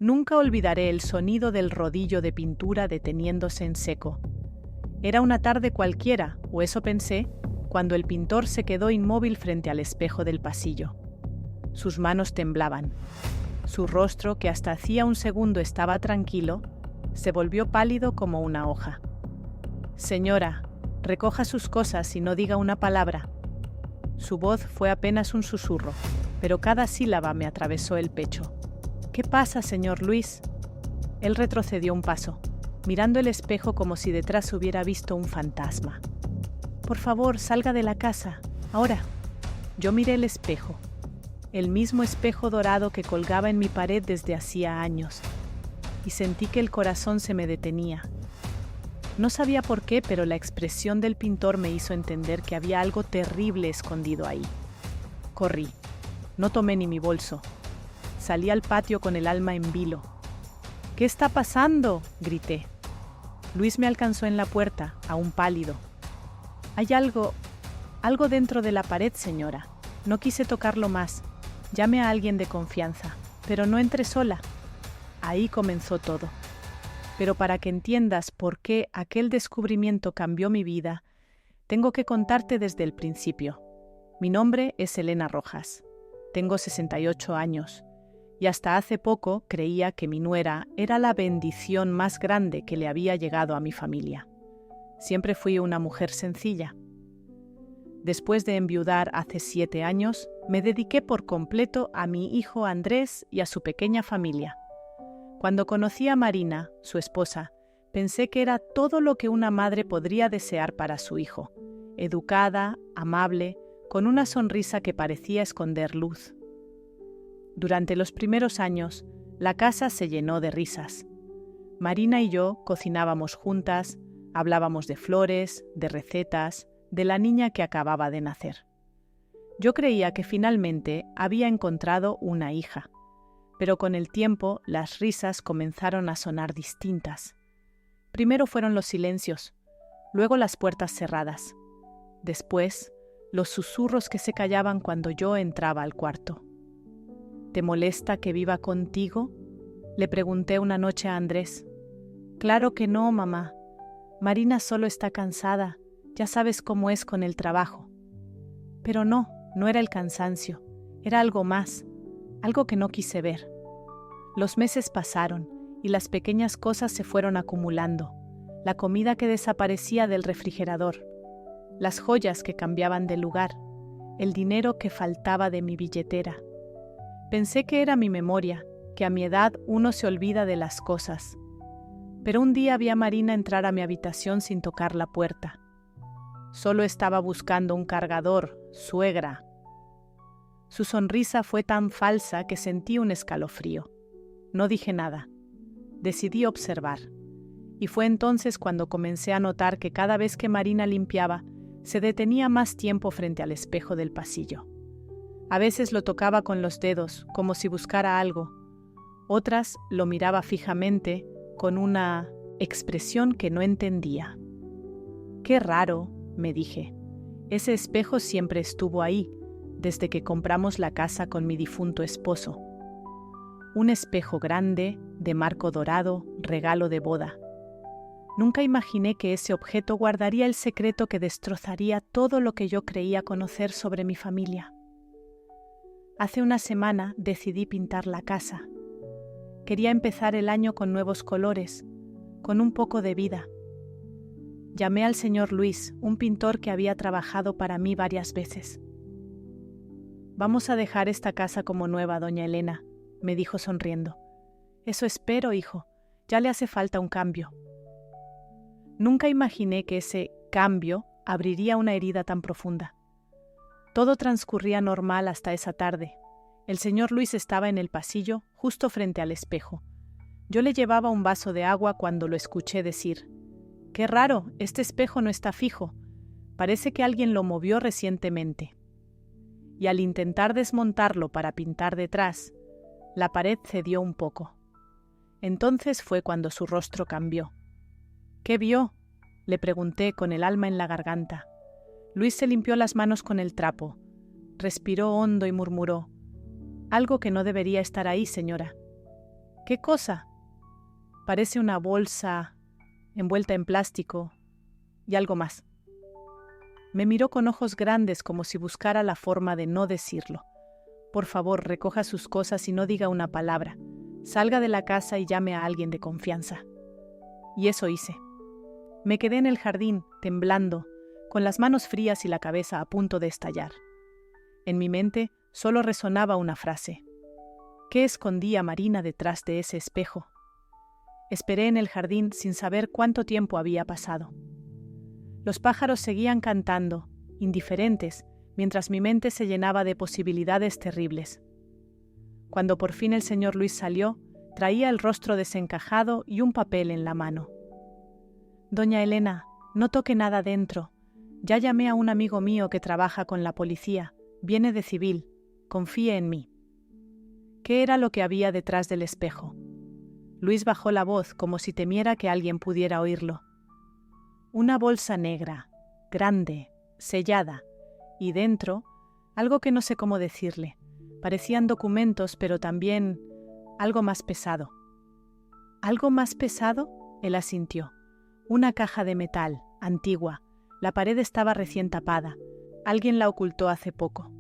Nunca olvidaré el sonido del rodillo de pintura deteniéndose en seco. Era una tarde cualquiera, o eso pensé, cuando el pintor se quedó inmóvil frente al espejo del pasillo. Sus manos temblaban. Su rostro, que hasta hacía un segundo estaba tranquilo, se volvió pálido como una hoja. «Señora, recoja sus cosas y no diga una palabra». Su voz fue apenas un susurro, pero cada sílaba me atravesó el pecho. «¿Qué pasa, señor Luis?». Él retrocedió un paso, mirando el espejo como si detrás hubiera visto un fantasma. «Por favor, salga de la casa, ahora». Yo miré el espejo, el mismo espejo dorado que colgaba en mi pared desde hacía años, y sentí que el corazón se me detenía. No sabía por qué, pero la expresión del pintor me hizo entender que había algo terrible escondido ahí. Corrí. No tomé ni mi bolso. Salí al patio con el alma en vilo. «¿Qué está pasando?», grité. Luis me alcanzó en la puerta, aún pálido. «Hay algo dentro de la pared, señora. No quise tocarlo más. Llame a alguien de confianza, pero no entré sola». Ahí comenzó todo. Pero para que entiendas por qué aquel descubrimiento cambió mi vida, tengo que contarte desde el principio. Mi nombre es Elena Rojas. Tengo 68 años. Y hasta hace poco creía que mi nuera era la bendición más grande que le había llegado a mi familia. Siempre fui una mujer sencilla. Después de enviudar hace 7 años, me dediqué por completo a mi hijo Andrés y a su pequeña familia. Cuando conocí a Marina, su esposa, pensé que era todo lo que una madre podría desear para su hijo. Educada, amable, con una sonrisa que parecía esconder luz. Durante los primeros años, la casa se llenó de risas. Marina y yo cocinábamos juntas, hablábamos de flores, de recetas, de la niña que acababa de nacer. Yo creía que finalmente había encontrado una hija, pero con el tiempo las risas comenzaron a sonar distintas. Primero fueron los silencios, luego las puertas cerradas. Después, los susurros que se callaban cuando yo entraba al cuarto. «¿Te molesta que viva contigo?», le pregunté una noche a Andrés. «Claro que no, mamá. Marina solo está cansada. Ya sabes cómo es con el trabajo». Pero no era el cansancio. Era algo más, algo que no quise ver. Los meses pasaron y las pequeñas cosas se fueron acumulando. La comida que desaparecía del refrigerador, las joyas que cambiaban de lugar, el dinero que faltaba de mi billetera. Pensé que era mi memoria, que a mi edad uno se olvida de las cosas. Pero un día vi a Marina entrar a mi habitación sin tocar la puerta. Solo estaba buscando un cargador, suegra. Su sonrisa fue tan falsa que sentí un escalofrío. No dije nada. Decidí observar. Y fue entonces cuando comencé a notar que cada vez que Marina limpiaba, se detenía más tiempo frente al espejo del pasillo. A veces lo tocaba con los dedos, como si buscara algo. Otras lo miraba fijamente, con una expresión que no entendía. «Qué raro», me dije. «Ese espejo siempre estuvo ahí, desde que compramos la casa con mi difunto esposo. Un espejo grande, de marco dorado, regalo de boda. Nunca imaginé que ese objeto guardaría el secreto que destrozaría todo lo que yo creía conocer sobre mi familia». Hace una semana decidí pintar la casa. Quería empezar el año con nuevos colores, con un poco de vida. Llamé al señor Luis, un pintor que había trabajado para mí varias veces. «Vamos a dejar esta casa como nueva, doña Elena», me dijo sonriendo. «Eso espero, hijo. Ya le hace falta un cambio». Nunca imaginé que ese cambio abriría una herida tan profunda. Todo transcurría normal hasta esa tarde. El señor Luis estaba en el pasillo, justo frente al espejo. Yo le llevaba un vaso de agua cuando lo escuché decir: «Qué raro, este espejo no está fijo. Parece que alguien lo movió recientemente». Y al intentar desmontarlo para pintar detrás, la pared cedió un poco. Entonces fue cuando su rostro cambió. «¿Qué vio?», le pregunté con el alma en la garganta. Luis se limpió las manos con el trapo, respiró hondo y murmuró: «Algo que no debería estar ahí, señora». ¿Qué cosa? Parece una bolsa envuelta en plástico y algo más. Me miró con ojos grandes como si buscara la forma de no decirlo. Por favor, recoja sus cosas y no diga una palabra. Salga de la casa y llame a alguien de confianza. Y eso hice. Me quedé en el jardín, temblando, con las manos frías y la cabeza a punto de estallar. En mi mente solo resonaba una frase. ¿Qué escondía Marina detrás de ese espejo? Esperé en el jardín sin saber cuánto tiempo había pasado. Los pájaros seguían cantando, indiferentes, mientras mi mente se llenaba de posibilidades terribles. Cuando por fin el señor Luis salió, traía el rostro desencajado y un papel en la mano. Doña Elena, no toque nada dentro. Ya llamé a un amigo mío que trabaja con la policía. Viene de civil. Confíe en mí. ¿Qué era lo que había detrás del espejo? Luis bajó la voz como si temiera que alguien pudiera oírlo. Una bolsa negra, grande, sellada, y dentro, algo que no sé cómo decirle. Parecían documentos, pero también algo más pesado. ¿Algo más pesado? Él asintió. Una caja de metal, antigua. La pared estaba recién tapada. Alguien la ocultó hace poco.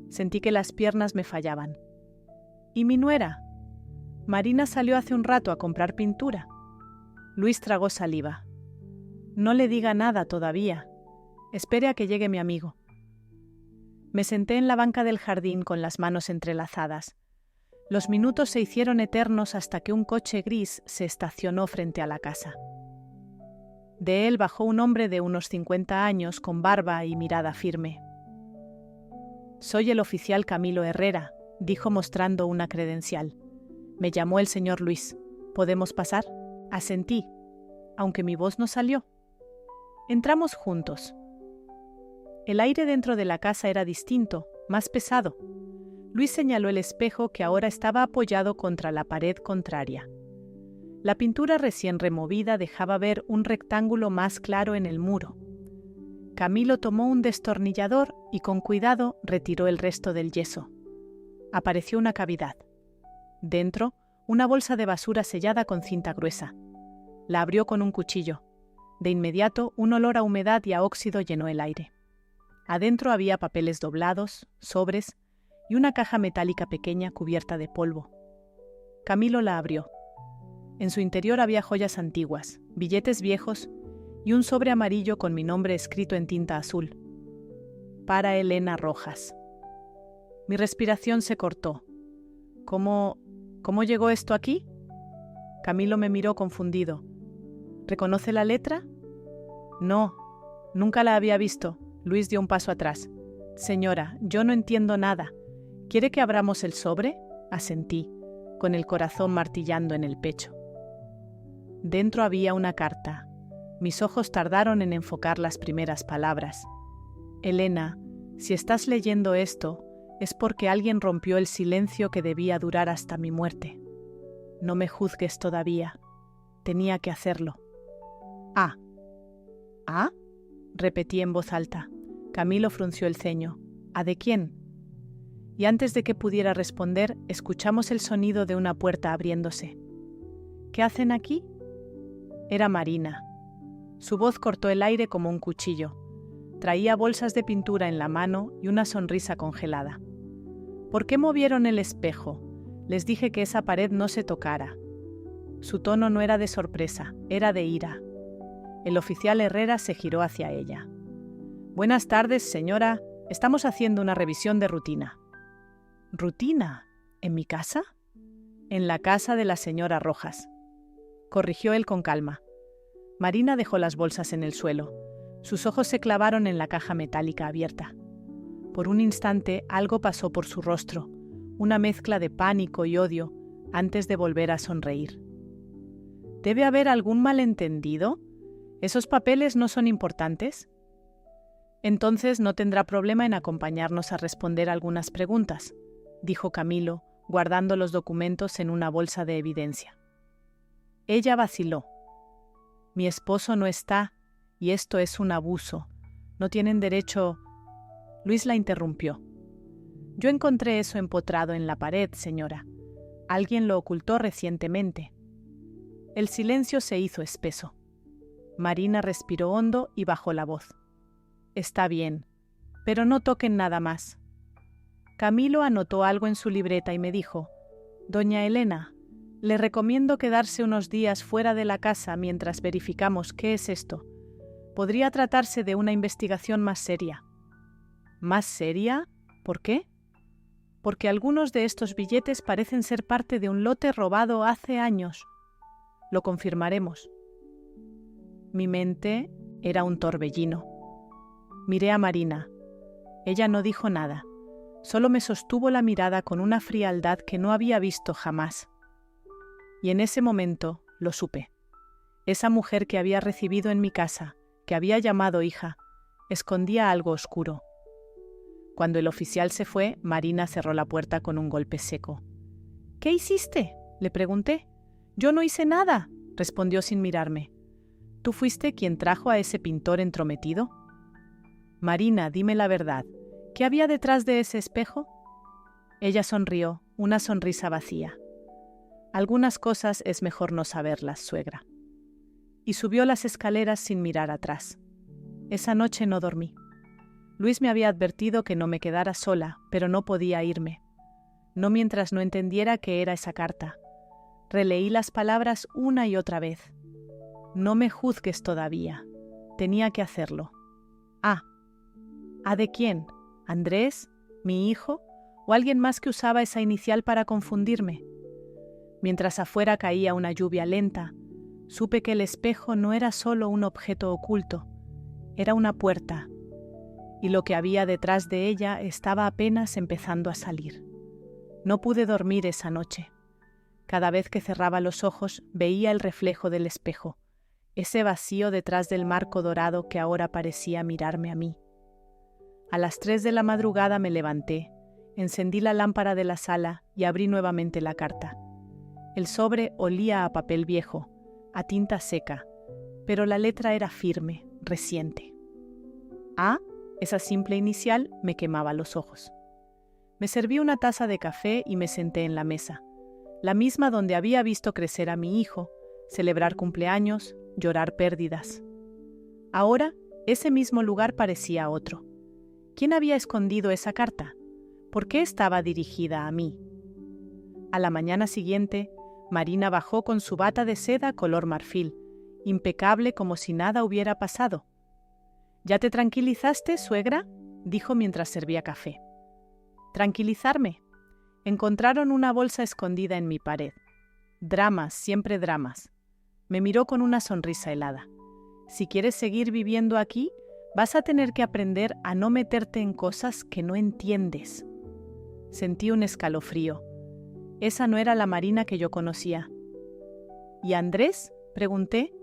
Sentí que las piernas me fallaban. ¿Y mi nuera? Marina salió hace un rato a comprar pintura. Luis tragó saliva. No le diga nada todavía. Espere a que llegue mi amigo. Me senté en la banca del jardín con las manos entrelazadas. Los minutos se hicieron eternos hasta que un coche gris se estacionó frente a la casa. De él bajó un hombre de unos 50 años con barba y mirada firme. «Soy el oficial Camilo Herrera», dijo mostrando una credencial. «Me llamó el señor Luis. ¿Podemos pasar?» Asentí, aunque mi voz no salió. Entramos juntos. El aire dentro de la casa era distinto, más pesado. Luis señaló el espejo que ahora estaba apoyado contra la pared contraria. La pintura recién removida dejaba ver un rectángulo más claro en el muro. Camilo tomó un destornillador y con cuidado retiró el resto del yeso. Apareció una cavidad. Dentro, una bolsa de basura sellada con cinta gruesa. La abrió con un cuchillo. De inmediato, un olor a humedad y a óxido llenó el aire. Adentro había papeles doblados, sobres y una caja metálica pequeña cubierta de polvo. Camilo la abrió. En su interior había joyas antiguas, billetes viejos y un sobre amarillo con mi nombre escrito en tinta azul. Para Elena Rojas. Mi respiración se cortó. ¿Cómo llegó esto aquí? Camilo me miró confundido. ¿Reconoce la letra? No, nunca la había visto. Luis dio un paso atrás. Señora, yo no entiendo nada. ¿Quiere que abramos el sobre? Asentí, con el corazón martillando en el pecho. Dentro había una carta. Mis ojos tardaron en enfocar las primeras palabras. Elena, si estás leyendo esto, es porque alguien rompió el silencio que debía durar hasta mi muerte. No me juzgues todavía. Tenía que hacerlo. ¿Ah? ¿Ah? Repetí en voz alta. Camilo frunció el ceño. ¿A de quién? Y antes de que pudiera responder, escuchamos el sonido de una puerta abriéndose. ¿Qué hacen aquí? Era Marina. Su voz cortó el aire como un cuchillo. Traía bolsas de pintura en la mano y una sonrisa congelada. ¿Por qué movieron el espejo? Les dije que esa pared no se tocara. Su tono no era de sorpresa, era de ira. El oficial Herrera se giró hacia ella. «Buenas tardes, señora. Estamos haciendo una revisión de rutina». «¿Rutina? ¿En mi casa?» «En la casa de la señora Rojas», corrigió él con calma. Marina dejó las bolsas en el suelo. Sus ojos se clavaron en la caja metálica abierta. Por un instante algo pasó por su rostro, una mezcla de pánico y odio, antes de volver a sonreír. ¿Debe haber algún malentendido? ¿Esos papeles no son importantes? Entonces no tendrá problema en acompañarnos a responder algunas preguntas, dijo Camilo, guardando los documentos en una bolsa de evidencia. Ella vaciló. Mi esposo no está, y esto es un abuso. No tienen derecho... Luis la interrumpió. Yo encontré eso empotrado en la pared, señora. Alguien lo ocultó recientemente. El silencio se hizo espeso. Marina respiró hondo y bajó la voz. Está bien, pero no toquen nada más. Camilo anotó algo en su libreta y me dijo: Doña Elena, le recomiendo quedarse unos días fuera de la casa mientras verificamos qué es esto. Podría tratarse de una investigación más seria. ¿Más seria? ¿Por qué? Porque algunos de estos billetes parecen ser parte de un lote robado hace años. Lo confirmaremos. Mi mente era un torbellino. Miré a Marina. Ella no dijo nada. Solo me sostuvo la mirada con una frialdad que no había visto jamás. Y en ese momento lo supe. Esa mujer que había recibido en mi casa, que había llamado hija, escondía algo oscuro. Cuando el oficial se fue, Marina cerró la puerta con un golpe seco. ¿Qué hiciste?, le pregunté. Yo no hice nada, respondió sin mirarme. ¿Tú fuiste quien trajo a ese pintor entrometido? Marina, dime la verdad. ¿Qué había detrás de ese espejo? Ella sonrió, una sonrisa vacía. Algunas cosas es mejor no saberlas, suegra. Y subió las escaleras sin mirar atrás. Esa noche no dormí. Luis me había advertido que no me quedara sola, pero no podía irme. No mientras no entendiera qué era esa carta. Releí las palabras una y otra vez. No me juzgues todavía. Tenía que hacerlo. ¿A de quién? ¿Andrés? ¿Mi hijo? ¿O alguien más que usaba esa inicial para confundirme? Mientras afuera caía una lluvia lenta, supe que el espejo no era solo un objeto oculto, era una puerta, y lo que había detrás de ella estaba apenas empezando a salir. No pude dormir esa noche. Cada vez que cerraba los ojos veía el reflejo del espejo, ese vacío detrás del marco dorado que ahora parecía mirarme a mí. A las 3 de la madrugada me levanté, encendí la lámpara de la sala y abrí nuevamente la carta. El sobre olía a papel viejo, a tinta seca, pero la letra era firme, reciente. Esa simple inicial me quemaba los ojos. Me serví una taza de café y me senté en la mesa, la misma donde había visto crecer a mi hijo, celebrar cumpleaños, llorar pérdidas. Ahora, ese mismo lugar parecía otro. ¿Quién había escondido esa carta? ¿Por qué estaba dirigida a mí? A la mañana siguiente, Marina bajó con su bata de seda color marfil, impecable como si nada hubiera pasado. ¿Ya te tranquilizaste, suegra?, dijo mientras servía café. ¿Tranquilizarme? Encontraron una bolsa escondida en mi pared. Dramas, siempre dramas. Me miró con una sonrisa helada. Si quieres seguir viviendo aquí, vas a tener que aprender a no meterte en cosas que no entiendes. Sentí un escalofrío. Esa no era la Marina que yo conocía. ¿Y Andrés?, pregunté,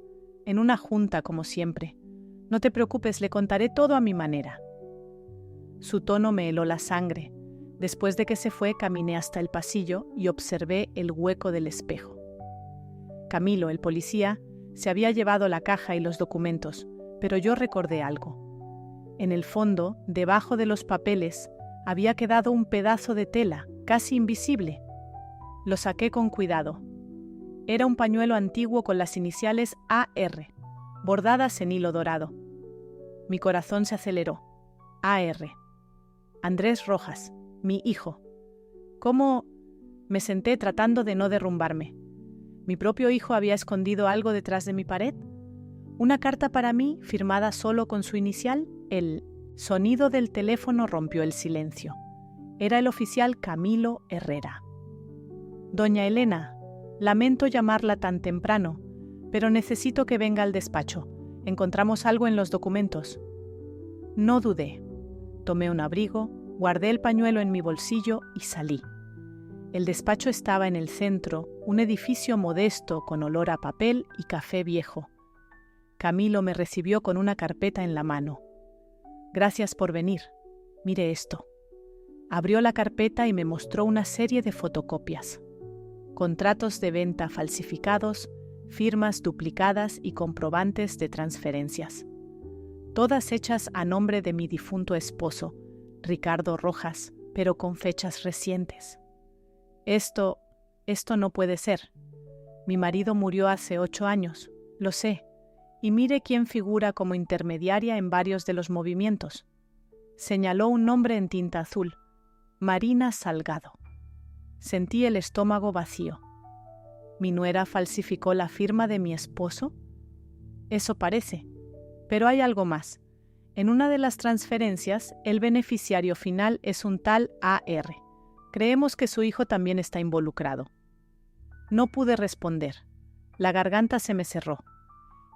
en una junta como siempre. No te preocupes, le contaré todo a mi manera. Su tono me heló la sangre. Después de que se fue, caminé hasta el pasillo y observé el hueco del espejo. Camilo, el policía, se había llevado la caja y los documentos, pero yo recordé algo. En el fondo, debajo de los papeles, había quedado un pedazo de tela, casi invisible. Lo saqué con cuidado. Era un pañuelo antiguo con las iniciales AR, bordadas en hilo dorado. Mi corazón se aceleró. AR. Andrés Rojas, mi hijo. ¿Cómo? Me senté tratando de no derrumbarme. ¿Mi propio hijo había escondido algo detrás de mi pared? ¿Una carta para mí, firmada solo con su inicial? El sonido del teléfono rompió el silencio. Era el oficial Camilo Herrera. Doña Elena, lamento llamarla tan temprano, pero necesito que venga al despacho. Encontramos algo en los documentos. No dudé. Tomé un abrigo, guardé el pañuelo en mi bolsillo y salí. El despacho estaba en el centro, un edificio modesto con olor a papel y café viejo. Camilo me recibió con una carpeta en la mano. Gracias por venir. Mire esto. Abrió la carpeta y me mostró una serie de fotocopias. Contratos de venta falsificados, firmas duplicadas y comprobantes de transferencias. Todas hechas a nombre de mi difunto esposo, Ricardo Rojas, pero con fechas recientes. Esto Esto no puede ser. Mi marido murió hace 8 años, lo sé, y mire quién figura como intermediaria en varios de los movimientos. Señaló un nombre en tinta azul: Marina Salgado. Sentí el estómago vacío. ¿Mi nuera falsificó la firma de mi esposo? Eso parece. Pero hay algo más. En una de las transferencias, el beneficiario final es un tal A.R. Creemos que su hijo también está involucrado. No pude responder. La garganta se me cerró.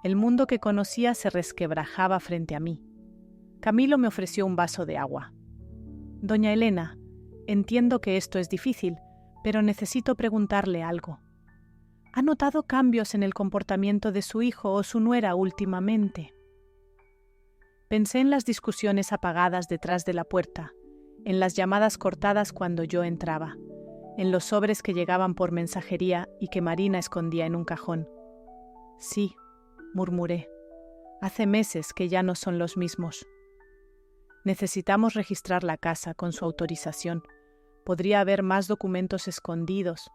El mundo que conocía se resquebrajaba frente a mí. Camilo me ofreció un vaso de agua. Doña Elena, entiendo que esto es difícil, pero necesito preguntarle algo. ¿Ha notado cambios en el comportamiento de su hijo o su nuera últimamente? Pensé en las discusiones apagadas detrás de la puerta, en las llamadas cortadas cuando yo entraba, en los sobres que llegaban por mensajería y que Marina escondía en un cajón. Sí, murmuré. Hace meses que ya no son los mismos. Necesitamos registrar la casa con su autorización. Podría haber más documentos escondidos.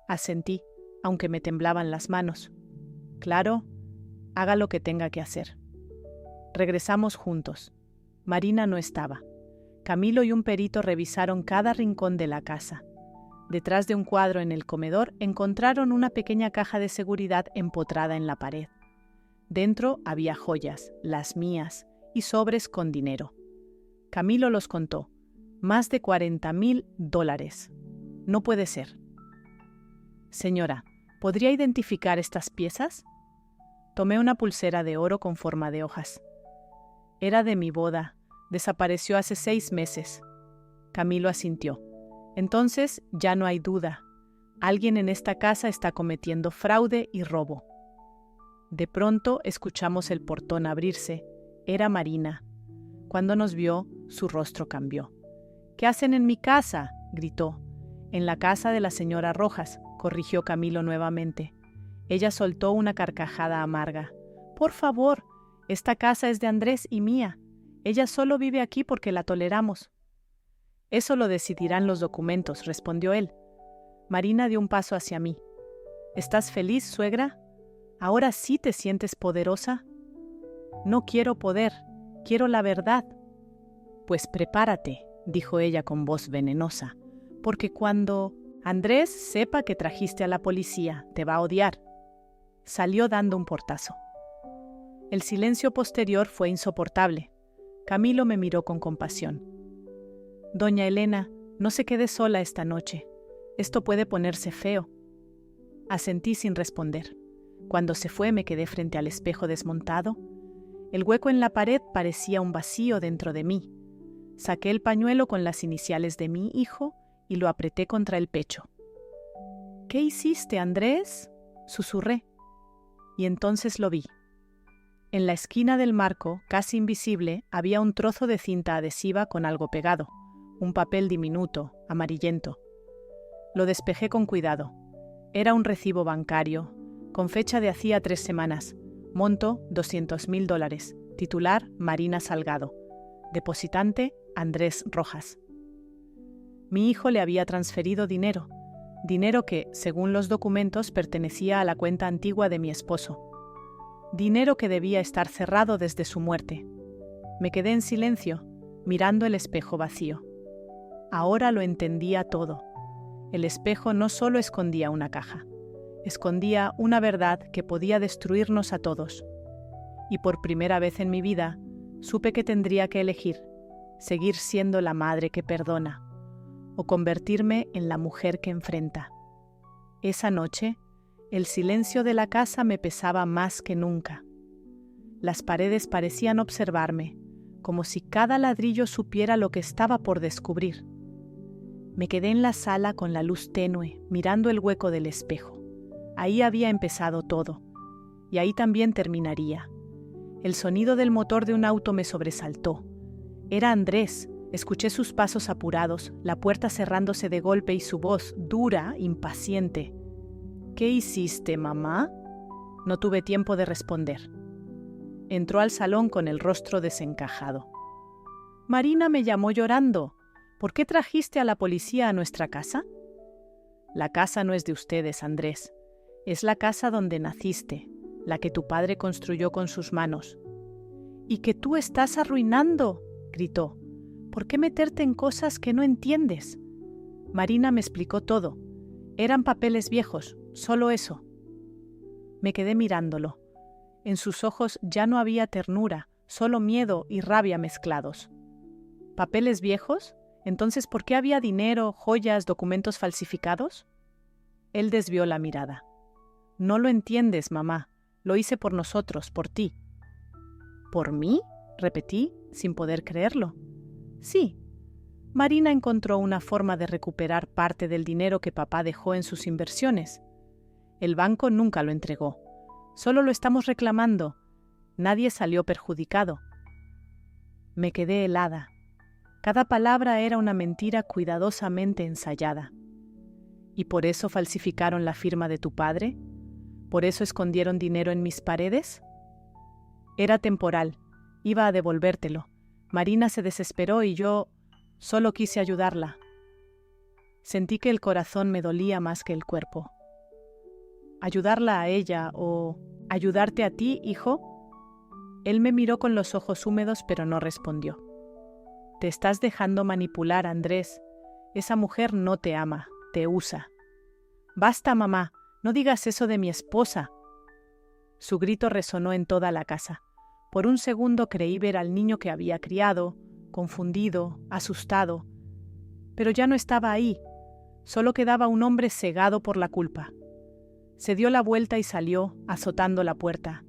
Asentí, aunque me temblaban las manos. Claro, haga lo que tenga que hacer. Regresamos juntos. Marina no estaba. Camilo y un perito revisaron cada rincón de la casa. Detrás de un cuadro en el comedor encontraron una pequeña caja de seguridad empotrada en la pared. Dentro había joyas, las mías, y sobres con dinero. Camilo los contó. Más de $40,000. No puede ser. Señora, ¿podría identificar estas piezas? Tomé una pulsera de oro con forma de hojas. Era de mi boda. Desapareció hace 6 meses. Camilo asintió. Entonces ya no hay duda. Alguien en esta casa está cometiendo fraude y robo. De pronto escuchamos el portón abrirse. Era Marina. Cuando nos vio, su rostro cambió. ¿Qué hacen en mi casa?, gritó. En la casa de la señora Rojas, corrigió Camilo nuevamente. Ella soltó una carcajada amarga. Por favor, esta casa es de Andrés y mía. Ella solo vive aquí porque la toleramos. Eso lo decidirán los documentos, respondió él. Marina dio un paso hacia mí. ¿Estás feliz, suegra? ¿Ahora sí te sientes poderosa? No quiero poder, quiero la verdad. Pues prepárate, dijo ella con voz venenosa, porque cuando Andrés sepa que trajiste a la policía, te va a odiar. Salió dando un portazo. El silencio posterior fue insoportable. Camilo me miró con compasión. Doña Elena, no se quede sola esta noche. Esto puede ponerse feo. Asentí sin responder. Cuando se fue me quedé frente al espejo desmontado. El hueco en la pared parecía un vacío dentro de mí. Saqué el pañuelo con las iniciales de mi hijo y lo apreté contra el pecho. ¿Qué hiciste, Andrés?, susurré. Y entonces lo vi. En la esquina del marco, casi invisible, había un trozo de cinta adhesiva con algo pegado, un papel diminuto, amarillento. Lo despejé con cuidado. Era un recibo bancario, con fecha de hacía 3 semanas, monto $200,000, titular Marina Salgado, depositante Andrés Rojas. Mi hijo le había transferido dinero que, según los documentos, pertenecía a la cuenta antigua de mi esposo. Dinero que debía estar cerrado desde su muerte. Me quedé en silencio, mirando el espejo vacío. Ahora lo entendía todo. El espejo no solo escondía una caja, escondía una verdad que podía destruirnos a todos. Y por primera vez en mi vida, supe que tendría que elegir, seguir siendo la madre que perdona, o convertirme en la mujer que enfrenta. Esa noche, el silencio de la casa me pesaba más que nunca. Las paredes parecían observarme, como si cada ladrillo supiera lo que estaba por descubrir. Me quedé en la sala con la luz tenue, mirando el hueco del espejo. Ahí había empezado todo, y ahí también terminaría. El sonido del motor de un auto me sobresaltó. Era Andrés. Escuché sus pasos apurados, la puerta cerrándose de golpe y su voz, dura, impaciente. ¿Qué hiciste, mamá? No tuve tiempo de responder. Entró al salón con el rostro desencajado. Marina me llamó llorando. ¿Por qué trajiste a la policía a nuestra casa? La casa no es de ustedes, Andrés. Es la casa donde naciste, la que tu padre construyó con sus manos. —¡Y que tú estás arruinando! —gritó. —¿Por qué meterte en cosas que no entiendes? Marina me explicó todo. Eran papeles viejos, solo eso. Me quedé mirándolo. En sus ojos ya no había ternura, solo miedo y rabia mezclados. ¿Papeles viejos? Entonces, ¿por qué había dinero, joyas, documentos falsificados? Él desvió la mirada. No lo entiendes, mamá. Lo hice por nosotros, por ti. ¿Por mí? Repetí, sin poder creerlo. Sí. Marina encontró una forma de recuperar parte del dinero que papá dejó en sus inversiones. El banco nunca lo entregó. Solo lo estamos reclamando. Nadie salió perjudicado. Me quedé helada. Cada palabra era una mentira cuidadosamente ensayada. ¿Y por eso falsificaron la firma de tu padre? ¿Por eso escondieron dinero en mis paredes? Era temporal. Iba a devolvértelo. Marina se desesperó y yo solo quise ayudarla. Sentí que el corazón me dolía más que el cuerpo. ¿Ayudarla a ella o ayudarte a ti, hijo? Él me miró con los ojos húmedos, pero no respondió. Te estás dejando manipular, Andrés. Esa mujer no te ama, te usa. Basta, mamá, no digas eso de mi esposa. Su grito resonó en toda la casa. Por un segundo creí ver al niño que había criado, confundido, asustado. Pero ya no estaba ahí. Solo quedaba un hombre cegado por la culpa. Se dio la vuelta y salió, azotando la puerta.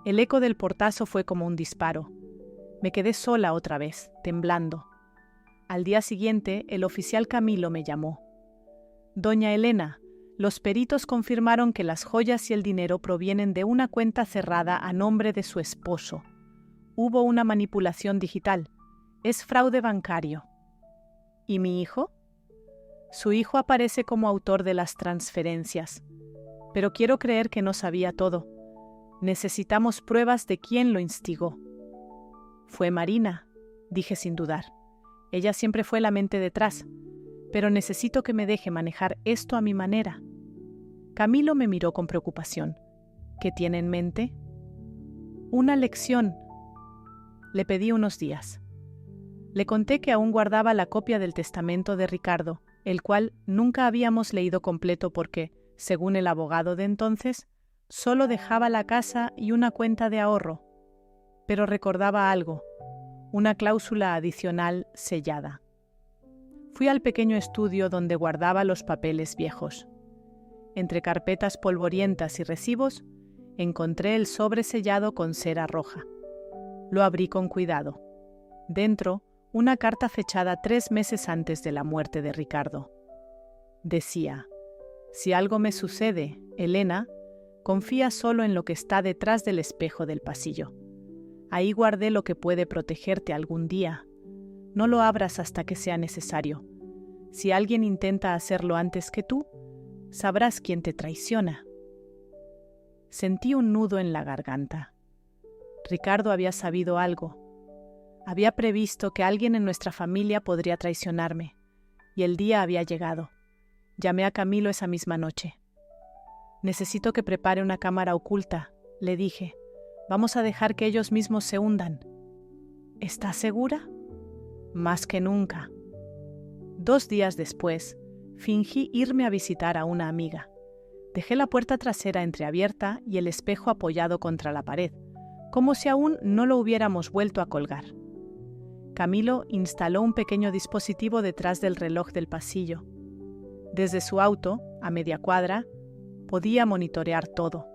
El eco del portazo fue como un disparo. Me quedé sola otra vez, temblando. Al día siguiente, el oficial Camilo me llamó. Doña Elena, los peritos confirmaron que las joyas y el dinero provienen de una cuenta cerrada a nombre de su esposo. Hubo una manipulación digital. Es fraude bancario. ¿Y mi hijo? Su hijo aparece como autor de las transferencias. Pero quiero creer que no sabía todo. Necesitamos pruebas de quién lo instigó. Fue Marina, dije sin dudar. Ella siempre fue la mente detrás, pero necesito que me deje manejar esto a mi manera. Camilo me miró con preocupación. ¿Qué tiene en mente? Una lección. Le pedí unos días. Le conté que aún guardaba la copia del testamento de Ricardo, el cual nunca habíamos leído completo porque, según el abogado de entonces, solo dejaba la casa y una cuenta de ahorro. Pero recordaba algo, una cláusula adicional sellada. Fui al pequeño estudio donde guardaba los papeles viejos. Entre carpetas polvorientas y recibos, encontré el sobre sellado con cera roja. Lo abrí con cuidado. Dentro, una carta fechada 3 meses antes de la muerte de Ricardo. Decía: si algo me sucede, Elena, confía solo en lo que está detrás del espejo del pasillo. Ahí guardé lo que puede protegerte algún día. No lo abras hasta que sea necesario. Si alguien intenta hacerlo antes que tú, sabrás quién te traiciona. Sentí un nudo en la garganta. Ricardo había sabido algo. Había previsto que alguien en nuestra familia podría traicionarme, y el día había llegado. Llamé a Camilo esa misma noche. Necesito que prepare una cámara oculta, le dije. Vamos a dejar que ellos mismos se hundan. ¿Estás segura? Más que nunca. 2 días después, fingí irme a visitar a una amiga. Dejé la puerta trasera entreabierta y el espejo apoyado contra la pared, como si aún no lo hubiéramos vuelto a colgar. Camilo instaló un pequeño dispositivo detrás del reloj del pasillo. Desde su auto, a media cuadra, podía monitorear todo.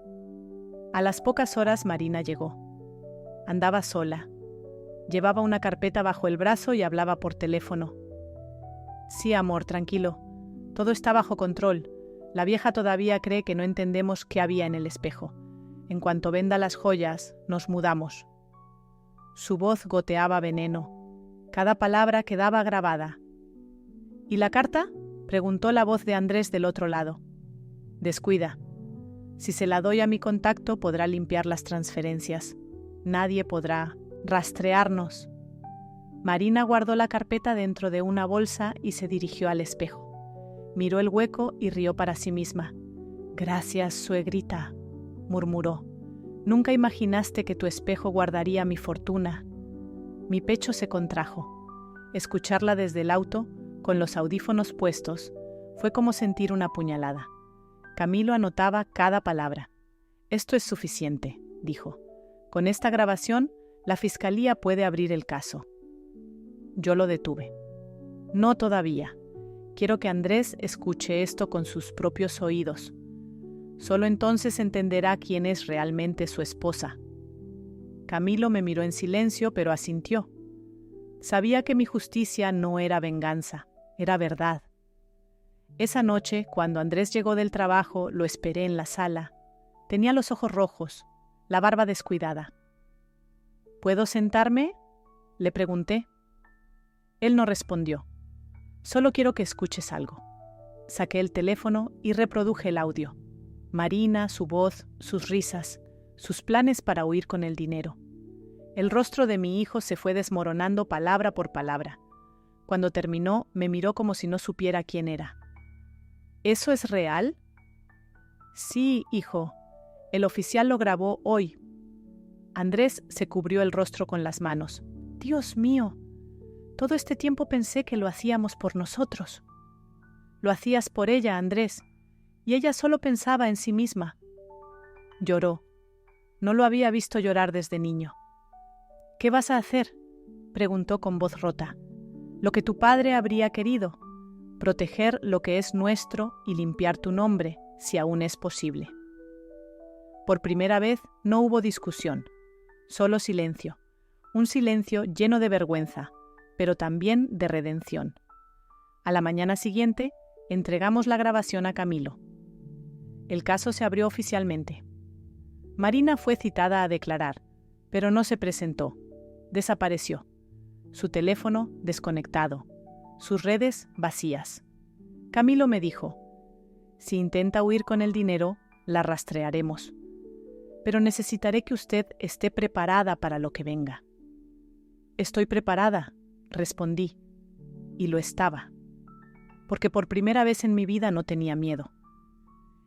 A las pocas horas Marina llegó. Andaba sola. Llevaba una carpeta bajo el brazo y hablaba por teléfono. Sí, amor, tranquilo. Todo está bajo control. La vieja todavía cree que no entendemos qué había en el espejo. En cuanto venda las joyas, nos mudamos. Su voz goteaba veneno. Cada palabra quedaba grabada. ¿Y la carta?, preguntó la voz de Andrés del otro lado. Descuida. Si se la doy a mi contacto, podrá limpiar las transferencias. Nadie podrá rastrearnos. Marina guardó la carpeta dentro de una bolsa y se dirigió al espejo. Miró el hueco y rió para sí misma. «Gracias, suegrita», murmuró. «Nunca imaginaste que tu espejo guardaría mi fortuna». Mi pecho se contrajo. Escucharla desde el auto, con los audífonos puestos, fue como sentir una puñalada. Camilo anotaba cada palabra. «Esto es suficiente», dijo. «Con esta grabación, la fiscalía puede abrir el caso». Yo lo detuve. «No todavía. Quiero que Andrés escuche esto con sus propios oídos. Solo entonces entenderá quién es realmente su esposa». Camilo me miró en silencio, pero asintió. Sabía que mi justicia no era venganza, era verdad. Esa noche, cuando Andrés llegó del trabajo, lo esperé en la sala. Tenía los ojos rojos, la barba descuidada. «¿Puedo sentarme?», le pregunté. Él no respondió. «Solo quiero que escuches algo». Saqué el teléfono y reproduje el audio. Marina, su voz, sus risas, sus planes para huir con el dinero. El rostro de mi hijo se fue desmoronando palabra por palabra. Cuando terminó, me miró como si no supiera quién era. «¿Eso es real?». «Sí, hijo. El oficial lo grabó hoy». Andrés se cubrió el rostro con las manos. «Dios mío, todo este tiempo pensé que lo hacíamos por nosotros». «Lo hacías por ella, Andrés, y ella solo pensaba en sí misma». Lloró. No lo había visto llorar desde niño. «¿Qué vas a hacer?», preguntó con voz rota. «Lo que tu padre habría querido, proteger lo que es nuestro y limpiar tu nombre, si aún es posible». Por primera vez no hubo discusión, solo silencio, un silencio lleno de vergüenza, pero también de redención. A la mañana siguiente, entregamos la grabación a Camilo. El caso se abrió oficialmente. Marina fue citada a declarar, pero no se presentó. Desapareció. Su teléfono desconectado. Sus redes vacías. Camilo me dijo: «Si intenta huir con el dinero, la rastrearemos. Pero necesitaré que usted esté preparada para lo que venga». «Estoy preparada», respondí. Y lo estaba. Porque por primera vez en mi vida no tenía miedo.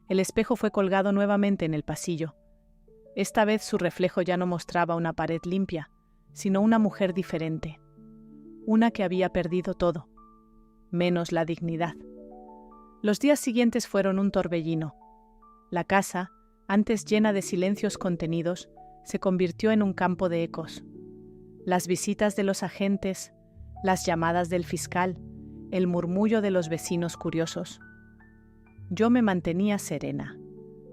El espejo fue colgado nuevamente en el pasillo. Esta vez su reflejo ya no mostraba una pared limpia, sino una mujer diferente. Una que había perdido todo, menos la dignidad. Los días siguientes fueron un torbellino. La casa, antes llena de silencios contenidos, se convirtió en un campo de ecos. Las visitas de los agentes, las llamadas del fiscal, el murmullo de los vecinos curiosos. Yo me mantenía serena.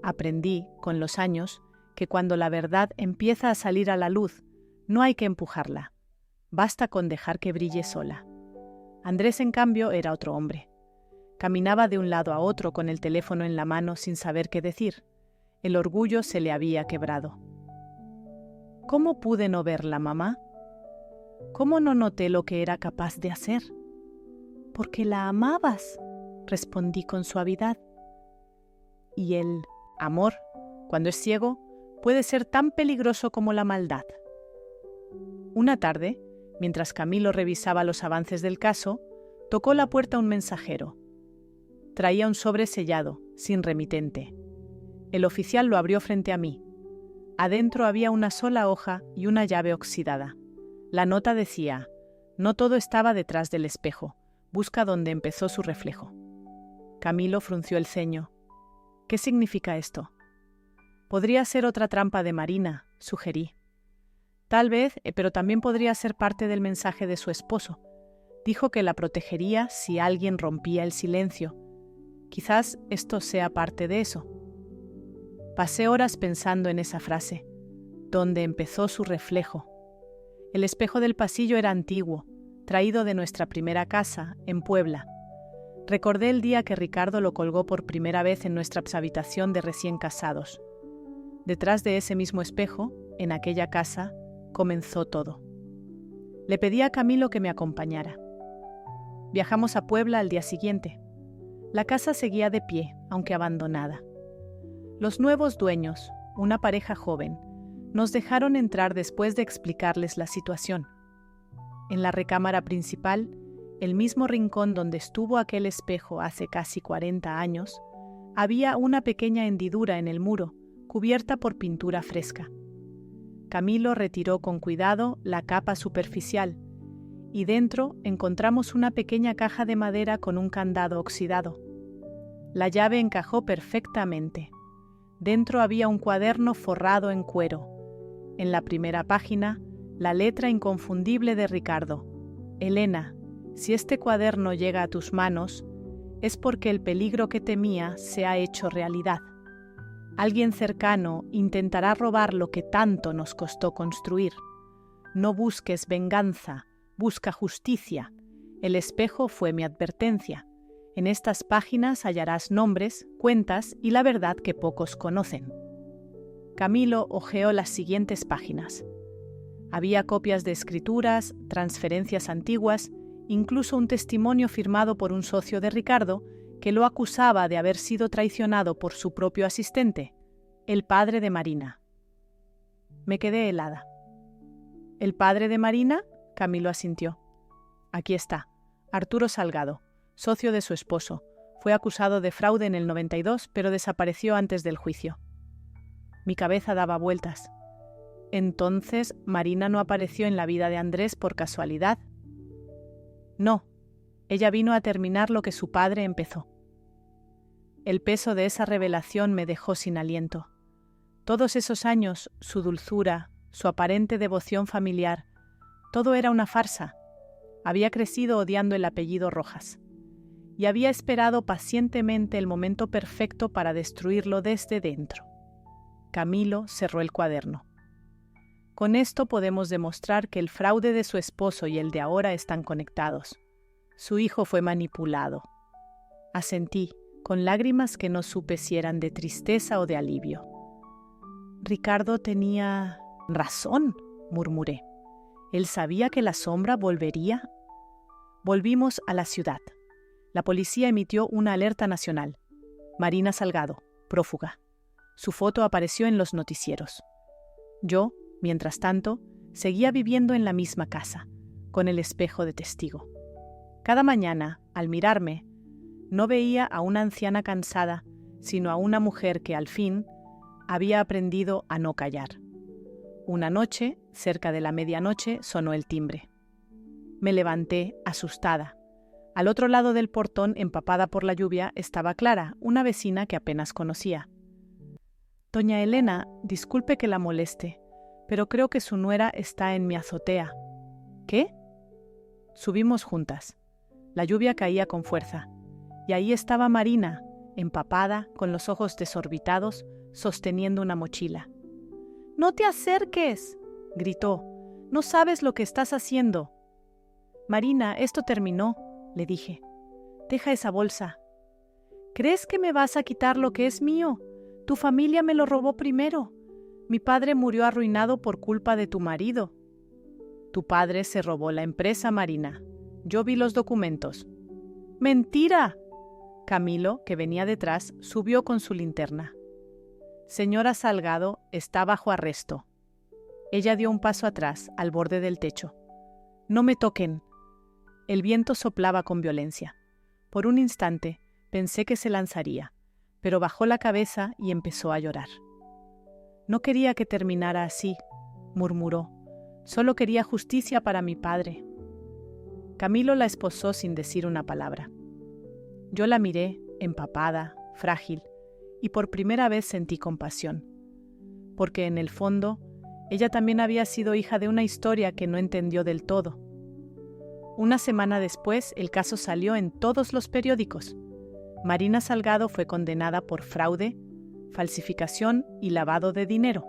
Aprendí, con los años, que cuando la verdad empieza a salir a la luz, no hay que empujarla. Basta con dejar que brille sola. Andrés, en cambio, era otro hombre. Caminaba de un lado a otro con el teléfono en la mano sin saber qué decir. El orgullo se le había quebrado. ¿Cómo pude no verla, mamá? ¿Cómo no noté lo que era capaz de hacer? «Porque la amabas», respondí con suavidad. Y el amor, cuando es ciego, puede ser tan peligroso como la maldad. Una tarde, mientras Camilo revisaba los avances del caso, tocó la puerta un mensajero. Traía un sobre sellado, sin remitente. El oficial lo abrió frente a mí. Adentro había una sola hoja y una llave oxidada. La nota decía: «No todo estaba detrás del espejo. Busca donde empezó su reflejo». Camilo frunció el ceño. «¿Qué significa esto?». «Podría ser otra trampa de Marina», sugerí. «Tal vez, pero también podría ser parte del mensaje de su esposo. Dijo que la protegería si alguien rompía el silencio. Quizás esto sea parte de eso». Pasé horas pensando en esa frase, donde empezó su reflejo. El espejo del pasillo era antiguo, traído de nuestra primera casa, en Puebla. Recordé el día que Ricardo lo colgó por primera vez en nuestra habitación de recién casados. Detrás de ese mismo espejo, en aquella casa, comenzó todo. Le pedí a Camilo que me acompañara. Viajamos a Puebla al día siguiente. La casa seguía de pie, aunque abandonada. Los nuevos dueños, una pareja joven, nos dejaron entrar después de explicarles la situación. En la recámara principal, el mismo rincón donde estuvo aquel espejo hace casi 40 años, había una pequeña hendidura en el muro, cubierta por pintura fresca. Camilo retiró con cuidado la capa superficial y dentro encontramos una pequeña caja de madera con un candado oxidado. La llave encajó perfectamente. Dentro había un cuaderno forrado en cuero. En la primera página, la letra inconfundible de Ricardo. Elena, si este cuaderno llega a tus manos, es porque el peligro que temía se ha hecho realidad. Alguien cercano intentará robar lo que tanto nos costó construir. No busques venganza, busca justicia. El espejo fue mi advertencia. En estas páginas hallarás nombres, cuentas y la verdad que pocos conocen. Camilo hojeó las siguientes páginas. Había copias de escrituras, transferencias antiguas, incluso un testimonio firmado por un socio de Ricardo que lo acusaba de haber sido traicionado por su propio asistente, el padre de Marina. Me quedé helada. ¿El padre de Marina? Camilo asintió. Aquí está, Arturo Salgado, socio de su esposo. Fue acusado de fraude en el 92, pero desapareció antes del juicio. Mi cabeza daba vueltas. Entonces, ¿Marina no apareció en la vida de Andrés por casualidad? No, ella vino a terminar lo que su padre empezó. El peso de esa revelación me dejó sin aliento. Todos esos años, su dulzura, su aparente devoción familiar, todo era una farsa. Había crecido odiando el apellido Rojas y había esperado pacientemente el momento perfecto para destruirlo desde dentro. Camilo cerró el cuaderno. Con esto podemos demostrar que el fraude de su esposo y el de ahora están conectados. Su hijo fue manipulado. Asentí, con lágrimas que no supe si eran de tristeza o de alivio. Ricardo tenía razón, murmuré. ¿Él sabía que la sombra volvería? Volvimos a la ciudad. La policía emitió una alerta nacional. Marina Salgado, prófuga. Su foto apareció en los noticieros. Yo, mientras tanto, seguía viviendo en la misma casa, con el espejo de testigo. Cada mañana, al mirarme, no veía a una anciana cansada, sino a una mujer que al fin había aprendido a no callar. Una noche, cerca de la medianoche, sonó el timbre. Me levanté, asustada. Al otro lado del portón, empapada por la lluvia, estaba Clara, una vecina que apenas conocía. «Doña Elena, disculpe que la moleste, pero creo que su nuera está en mi azotea». «¿Qué?». Subimos juntas. La lluvia caía con fuerza, y ahí estaba Marina, empapada, con los ojos desorbitados, sosteniendo una mochila. «¡No te acerques!», gritó. «No sabes lo que estás haciendo». «Marina, esto terminó», le dije. «Deja esa bolsa». «¿Crees que me vas a quitar lo que es mío? Tu familia me lo robó primero. Mi padre murió arruinado por culpa de tu marido». «Tu padre se robó la empresa, Marina. Yo vi los documentos». «¡Mentira!». Camilo, que venía detrás, subió con su linterna. «Señora Salgado está bajo arresto». Ella dio un paso atrás, al borde del techo. «No me toquen». El viento soplaba con violencia. Por un instante pensé que se lanzaría, pero bajó la cabeza y empezó a llorar. «No quería que terminara así», murmuró. «Solo quería justicia para mi padre». Camilo la esposó sin decir una palabra. Yo la miré, empapada, frágil, y por primera vez sentí compasión, porque en el fondo ella también había sido hija de una historia que no entendió del todo. Una semana después, el caso salió en todos los periódicos. Marina Salgado fue condenada por fraude, falsificación y lavado de dinero.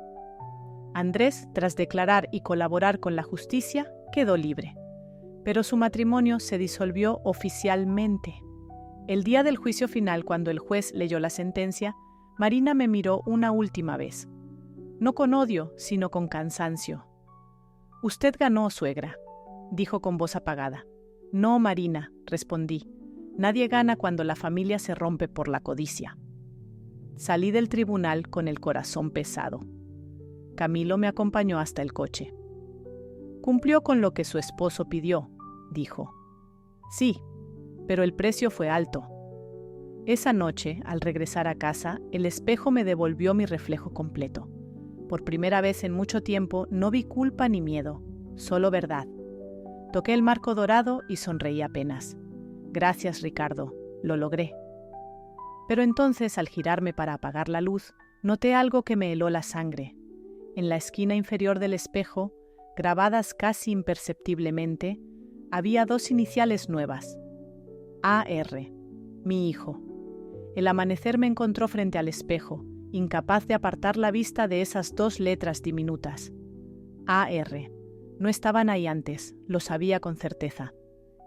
Andrés, tras declarar y colaborar con la justicia, quedó libre, pero su matrimonio se disolvió oficialmente. El día del juicio final, cuando el juez leyó la sentencia, Marina me miró una última vez. No con odio, sino con cansancio. «Usted ganó, suegra», dijo con voz apagada. «No, Marina», respondí. «Nadie gana cuando la familia se rompe por la codicia». Salí del tribunal con el corazón pesado. Camilo me acompañó hasta el coche. «Cumplió con lo que su esposo pidió», dijo. Sí, pero el precio fue alto. Esa noche, al regresar a casa, el espejo me devolvió mi reflejo completo. Por primera vez en mucho tiempo no vi culpa ni miedo, solo verdad. Toqué el marco dorado y sonreí apenas. Gracias, Ricardo, lo logré. Pero entonces, al girarme para apagar la luz, noté algo que me heló la sangre. En la esquina inferior del espejo, grabadas casi imperceptiblemente, había 2 iniciales nuevas. A.R., mi hijo. El amanecer me encontró frente al espejo, incapaz de apartar la vista de esas 2 letras diminutas. A.R. No estaban ahí antes, lo sabía con certeza.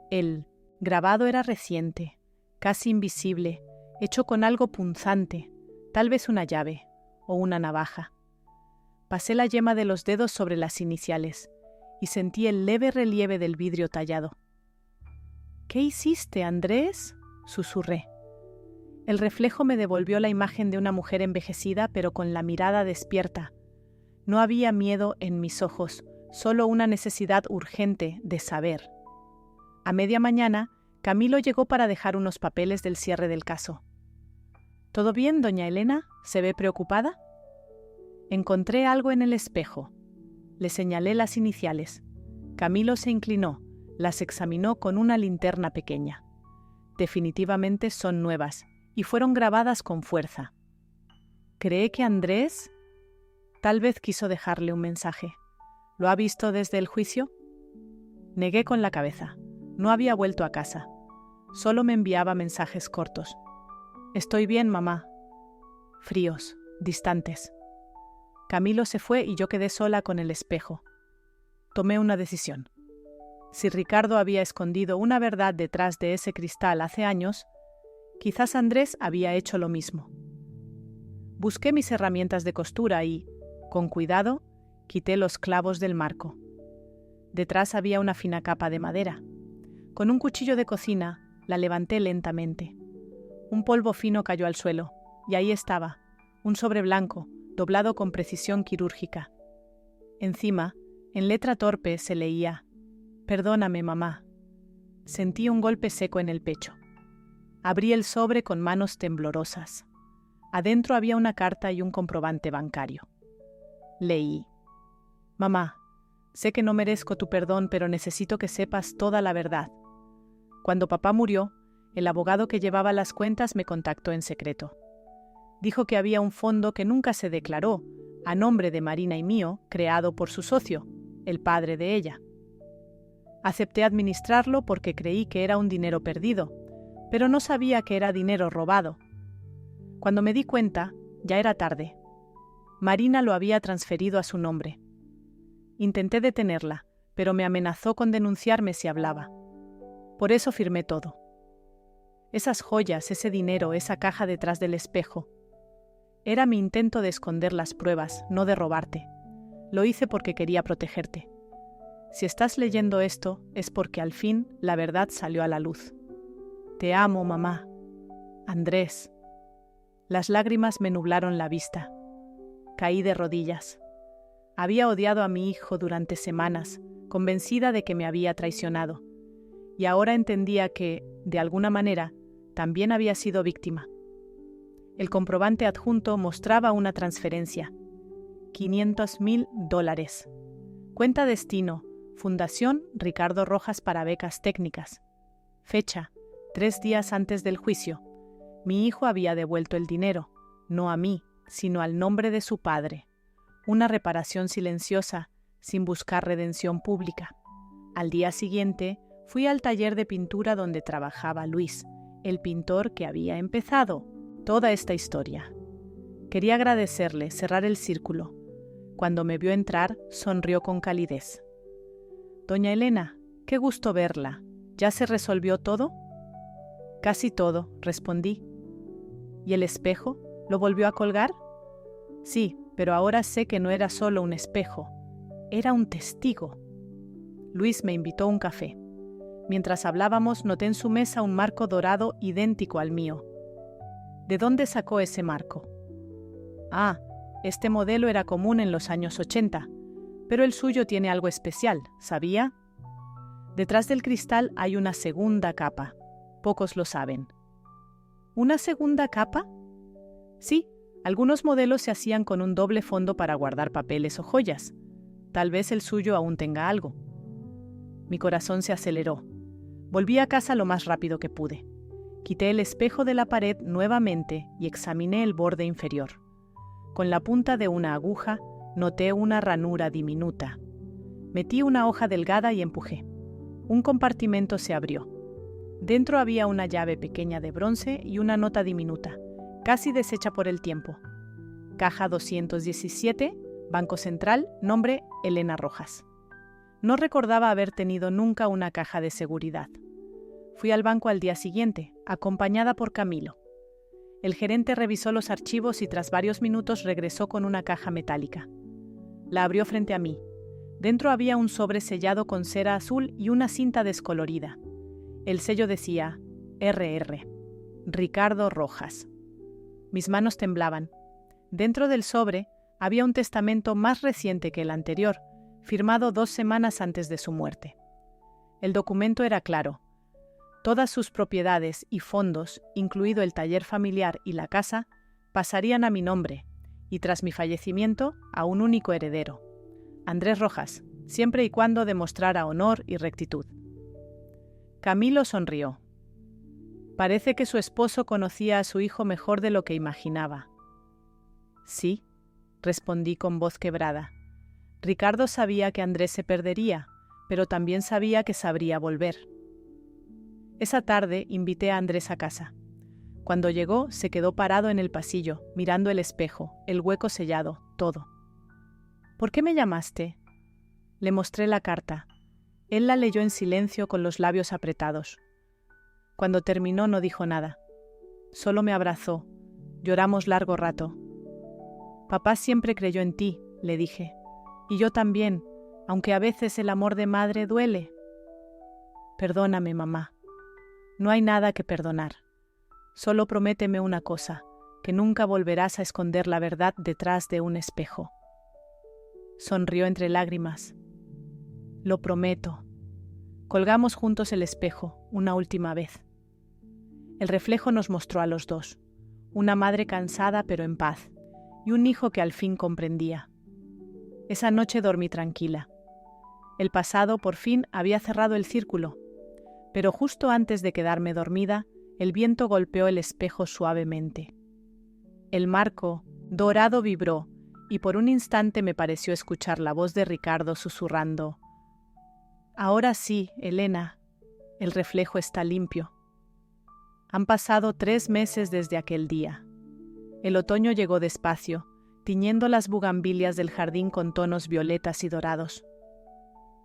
El grabado era reciente, casi invisible, hecho con algo punzante, tal vez una llave o una navaja. Pasé la yema de los dedos sobre las iniciales y sentí el leve relieve del vidrio tallado. «¿Qué hiciste, Andrés?», susurré. El reflejo me devolvió la imagen de una mujer envejecida, pero con la mirada despierta. No había miedo en mis ojos, solo una necesidad urgente de saber. A media mañana, Camilo llegó para dejar unos papeles del cierre del caso. «¿Todo bien, doña Elena? ¿Se ve preocupada?» Encontré algo en el espejo. Le señalé las iniciales. Camilo se inclinó, las examinó con una linterna pequeña. Definitivamente son nuevas y fueron grabadas con fuerza. ¿Cree que Andrés? Tal vez quiso dejarle un mensaje. ¿Lo ha visto desde el juicio? Negué con la cabeza. No había vuelto a casa. Solo me enviaba mensajes cortos. «Estoy bien, mamá». Fríos, distantes. Camilo se fue y yo quedé sola con el espejo. Tomé una decisión. Si Ricardo había escondido una verdad detrás de ese cristal hace años, quizás Andrés había hecho lo mismo. Busqué mis herramientas de costura y, con cuidado, quité los clavos del marco. Detrás había una fina capa de madera. Con un cuchillo de cocina, la levanté lentamente. Un polvo fino cayó al suelo, y ahí estaba, un sobre blanco, doblado con precisión quirúrgica. Encima, en letra torpe, se leía: «Perdóname, mamá». Sentí un golpe seco en el pecho. Abrí el sobre con manos temblorosas. Adentro había una carta y un comprobante bancario. Leí: «Mamá, sé que no merezco tu perdón, pero necesito que sepas toda la verdad. Cuando papá murió, el abogado que llevaba las cuentas me contactó en secreto. Dijo que había un fondo que nunca se declaró, a nombre de Marina y mío, creado por su socio, el padre de ella. Acepté administrarlo porque creí que era un dinero perdido, pero no sabía que era dinero robado. Cuando me di cuenta, ya era tarde. Marina lo había transferido a su nombre. Intenté detenerla, pero me amenazó con denunciarme si hablaba. Por eso firmé todo. Esas joyas, ese dinero, esa caja detrás del espejo. Era mi intento de esconder las pruebas, no de robarte. Lo hice porque quería protegerte. Si estás leyendo esto, es porque al fin la verdad salió a la luz. Te amo, mamá. Andrés». Las lágrimas me nublaron la vista. Caí de rodillas. Había odiado a mi hijo durante semanas, convencida de que me había traicionado. Y ahora entendía que, de alguna manera, también había sido víctima. El comprobante adjunto mostraba una transferencia. $500,000. Cuenta destino: Fundación Ricardo Rojas para becas técnicas. Fecha: 3 días antes del juicio. Mi hijo había devuelto el dinero, no a mí, sino al nombre de su padre. Una reparación silenciosa, sin buscar redención pública. Al día siguiente, fui al taller de pintura donde trabajaba Luis, el pintor que había empezado toda esta historia. Quería agradecerle, cerrar el círculo. Cuando me vio entrar, sonrió con calidez. «Doña Elena, qué gusto verla. ¿Ya se resolvió todo?» «Casi todo», respondí. «¿Y el espejo? ¿Lo volvió a colgar?» «Sí, pero ahora sé que no era solo un espejo. Era un testigo». Luis me invitó a un café. Mientras hablábamos, noté en su mesa un marco dorado idéntico al mío. ¿De dónde sacó ese marco? «Ah, este modelo era común en los años 80, pero el suyo tiene algo especial, ¿sabía?» Detrás del cristal hay una segunda capa. Pocos lo saben. ¿Una segunda capa? Sí, algunos modelos se hacían con un doble fondo para guardar papeles o joyas. Tal vez el suyo aún tenga algo. Mi corazón se aceleró. Volví a casa lo más rápido que pude. Quité el espejo de la pared nuevamente y examiné el borde inferior. Con la punta de una aguja noté una ranura diminuta. Metí una hoja delgada y empujé. Un compartimento se abrió. Dentro había una llave pequeña de bronce y una nota diminuta, casi deshecha por el tiempo. Caja 217, Banco Central, nombre Elena Rojas. No recordaba haber tenido nunca una caja de seguridad. Fui al banco al día siguiente, acompañada por Camilo. El gerente revisó los archivos y tras varios minutos regresó con una caja metálica. La abrió frente a mí. Dentro había un sobre sellado con cera azul y una cinta descolorida. El sello decía RR, Ricardo Rojas. Mis manos temblaban. Dentro del sobre había un testamento más reciente que el anterior, firmado 2 semanas antes de su muerte. El documento era claro. Todas sus propiedades y fondos, incluido el taller familiar y la casa, pasarían a mi nombre, y tras mi fallecimiento, a un único heredero, Andrés Rojas, siempre y cuando demostrara honor y rectitud. Camilo sonrió. Parece que su esposo conocía a su hijo mejor de lo que imaginaba. Sí, respondí con voz quebrada. Ricardo sabía que Andrés se perdería, pero también sabía que sabría volver. Esa tarde invité a Andrés a casa. Cuando llegó, se quedó parado en el pasillo, mirando el espejo, el hueco sellado, todo. ¿Por qué me llamaste? Le mostré la carta. Él la leyó en silencio con los labios apretados. Cuando terminó no dijo nada. Solo me abrazó. Lloramos largo rato. Papá siempre creyó en ti, le dije. Y yo también, aunque a veces el amor de madre duele. Perdóname, mamá. No hay nada que perdonar. Solo prométeme una cosa, que nunca volverás a esconder la verdad detrás de un espejo. Sonrió entre lágrimas. Lo prometo. Colgamos juntos el espejo, una última vez. El reflejo nos mostró a los dos, una madre cansada pero en paz, y un hijo que al fin comprendía. Esa noche dormí tranquila. El pasado, por fin, había cerrado el círculo, pero justo antes de quedarme dormida, el viento golpeó el espejo suavemente. El marco, dorado, vibró, y por un instante me pareció escuchar la voz de Ricardo susurrando: «Ahora sí, Elena, el reflejo está limpio». Han pasado 3 meses desde aquel día. El otoño llegó despacio, tiñendo las bugambilias del jardín con tonos violetas y dorados.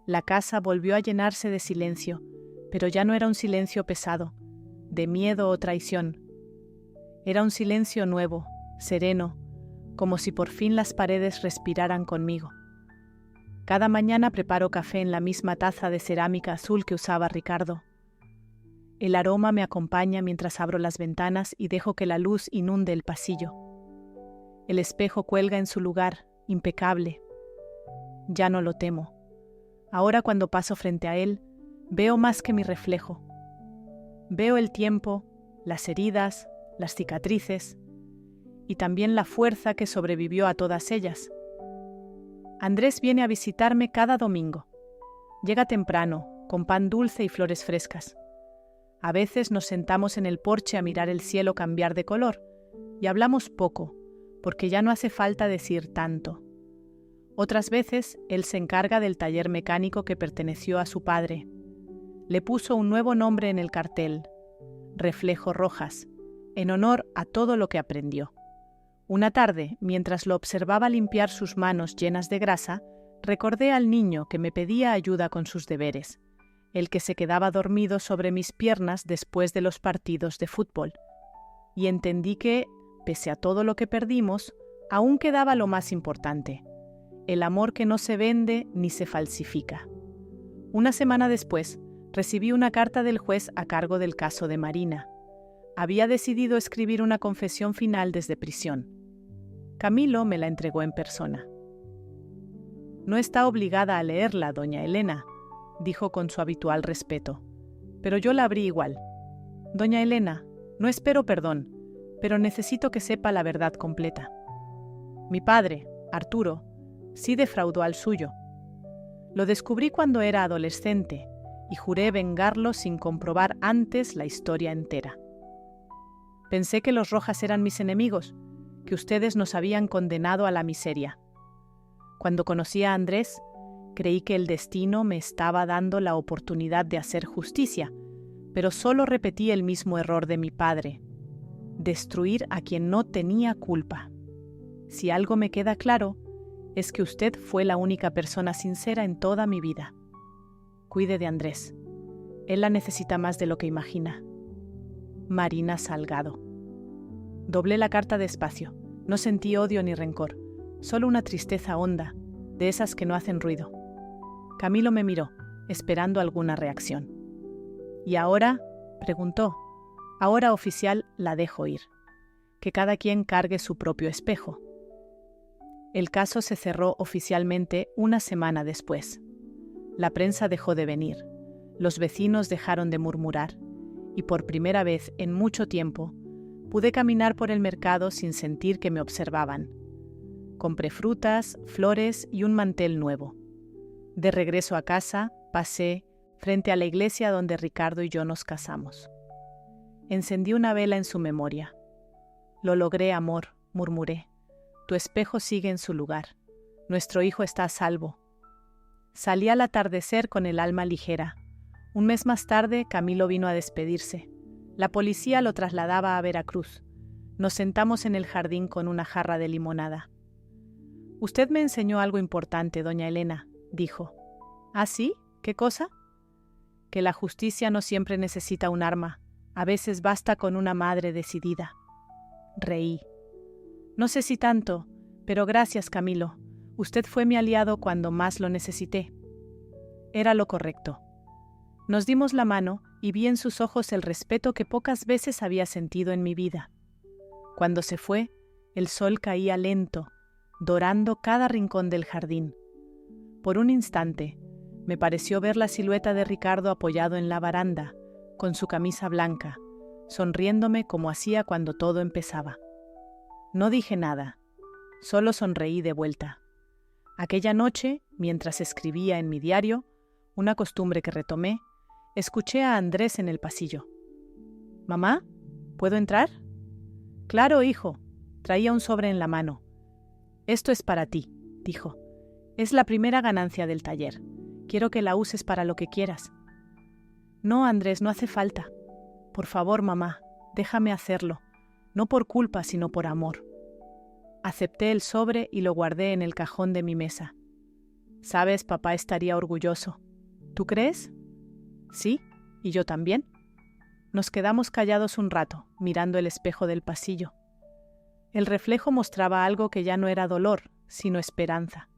La casa volvió a llenarse de silencio, pero ya no era un silencio pesado, de miedo o traición. Era un silencio nuevo, sereno, como si por fin las paredes respiraran conmigo. Cada mañana preparo café en la misma taza de cerámica azul que usaba Ricardo. El aroma me acompaña mientras abro las ventanas y dejo que la luz inunde el pasillo. El espejo cuelga en su lugar, impecable. Ya no lo temo. Ahora cuando paso frente a él, veo más que mi reflejo. Veo el tiempo, las heridas, las cicatrices y también la fuerza que sobrevivió a todas ellas. Andrés viene a visitarme cada domingo. Llega temprano, con pan dulce y flores frescas. A veces nos sentamos en el porche a mirar el cielo cambiar de color y hablamos poco, porque ya no hace falta decir tanto. Otras veces él se encarga del taller mecánico que perteneció a su padre. Le puso un nuevo nombre en el cartel, Reflejo Rojas, en honor a todo lo que aprendió. Una tarde, mientras lo observaba limpiar sus manos llenas de grasa, recordé al niño que me pedía ayuda con sus deberes, el que se quedaba dormido sobre mis piernas después de los partidos de fútbol. Y entendí que, pese a todo lo que perdimos, aún quedaba lo más importante, el amor que no se vende ni se falsifica. Una semana después, recibí una carta del juez a cargo del caso de Marina. Había decidido escribir una confesión final desde prisión. Camilo me la entregó en persona. No está obligada a leerla, doña Elena, dijo con su habitual respeto, pero yo la abrí igual. Doña Elena, no espero perdón, pero necesito que sepa la verdad completa. Mi padre, Arturo, sí defraudó al suyo. Lo descubrí cuando era adolescente y juré vengarlo sin comprobar antes la historia entera. Pensé que los Rojas eran mis enemigos, que ustedes nos habían condenado a la miseria. Cuando conocí a Andrés, creí que el destino me estaba dando la oportunidad de hacer justicia, pero solo repetí el mismo error de mi padre: destruir a quien no tenía culpa. Si algo me queda claro, es que usted fue la única persona sincera en toda mi vida. Cuide de Andrés. Él la necesita más de lo que imagina. Marina Salgado. Doblé la carta despacio. No sentí odio ni rencor, solo una tristeza honda, de esas que no hacen ruido. Camilo me miró, esperando alguna reacción. ¿Y ahora?, preguntó. Ahora, oficial, la dejo ir. Que cada quien cargue su propio espejo. El caso se cerró oficialmente una semana después. La prensa dejó de venir, los vecinos dejaron de murmurar, y por primera vez en mucho tiempo pude caminar por el mercado sin sentir que me observaban. Compré frutas, flores y un mantel nuevo. De regreso a casa, pasé frente a la iglesia donde Ricardo y yo nos casamos. Encendí una vela en su memoria. Lo logré, amor, murmuré. Tu espejo sigue en su lugar. Nuestro hijo está a salvo. Salí al atardecer con el alma ligera. Un mes más tarde, Camilo vino a despedirse. La policía lo trasladaba a Veracruz. Nos sentamos en el jardín con una jarra de limonada. Usted me enseñó algo importante, doña Elena, dijo. ¿Ah, sí? ¿Qué cosa? Que la justicia no siempre necesita un arma. A veces basta con una madre decidida. Reí. No sé si tanto, pero gracias, Camilo. Usted fue mi aliado cuando más lo necesité. Era lo correcto. Nos dimos la mano y vi en sus ojos el respeto que pocas veces había sentido en mi vida. Cuando se fue, el sol caía lento, dorando cada rincón del jardín. Por un instante, me pareció ver la silueta de Ricardo apoyado en la baranda, con su camisa blanca, sonriéndome como hacía cuando todo empezaba. No dije nada, solo sonreí de vuelta. Aquella noche, mientras escribía en mi diario, una costumbre que retomé, escuché a Andrés en el pasillo. «¿Mamá? ¿Puedo entrar?» «Claro, hijo». Traía un sobre en la mano. «Esto es para ti», dijo. «Es la primera ganancia del taller. Quiero que la uses para lo que quieras». «No, Andrés, no hace falta. Por favor, mamá, déjame hacerlo. No por culpa, sino por amor». Acepté el sobre y lo guardé en el cajón de mi mesa. «Sabes, papá estaría orgulloso. ¿Tú crees?» «Sí, y yo también». Nos quedamos callados un rato, mirando el espejo del pasillo. El reflejo mostraba algo que ya no era dolor, sino esperanza.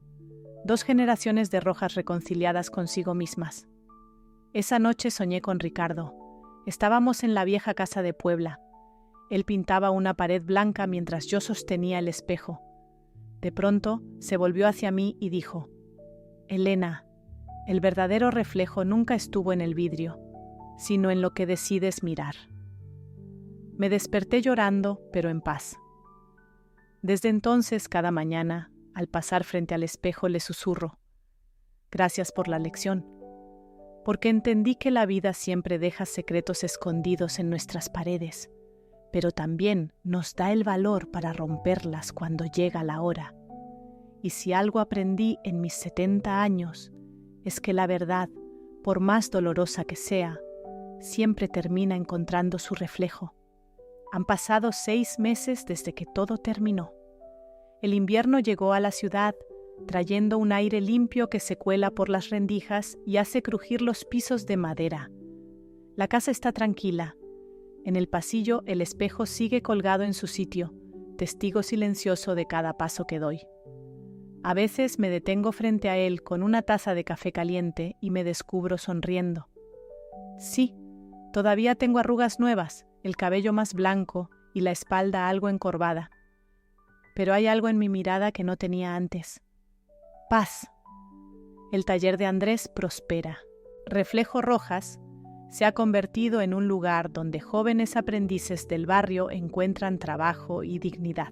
2 generaciones de Rojas reconciliadas consigo mismas. Esa noche soñé con Ricardo. Estábamos en la vieja casa de Puebla. Él pintaba una pared blanca mientras yo sostenía el espejo. De pronto se volvió hacia mí y dijo: «Elena, el verdadero reflejo nunca estuvo en el vidrio, sino en lo que decides mirar». Me desperté llorando, pero en paz. Desde entonces, cada mañana, al pasar frente al espejo, le susurro: «Gracias por la lección», porque entendí que la vida siempre deja secretos escondidos en nuestras paredes, pero también nos da el valor para romperlas cuando llega la hora. Y si algo aprendí en mis 70 años, es que la verdad, por más dolorosa que sea, siempre termina encontrando su reflejo. Han pasado 6 meses desde que todo terminó. El invierno llegó a la ciudad, trayendo un aire limpio que se cuela por las rendijas y hace crujir los pisos de madera. La casa está tranquila. En el pasillo el espejo sigue colgado en su sitio, testigo silencioso de cada paso que doy. A veces me detengo frente a él con una taza de café caliente y me descubro sonriendo. Sí, todavía tengo arrugas nuevas, el cabello más blanco y la espalda algo encorvada. Pero hay algo en mi mirada que no tenía antes. Paz. El taller de Andrés prospera. Reflejo Rojas se ha convertido en un lugar donde jóvenes aprendices del barrio encuentran trabajo y dignidad.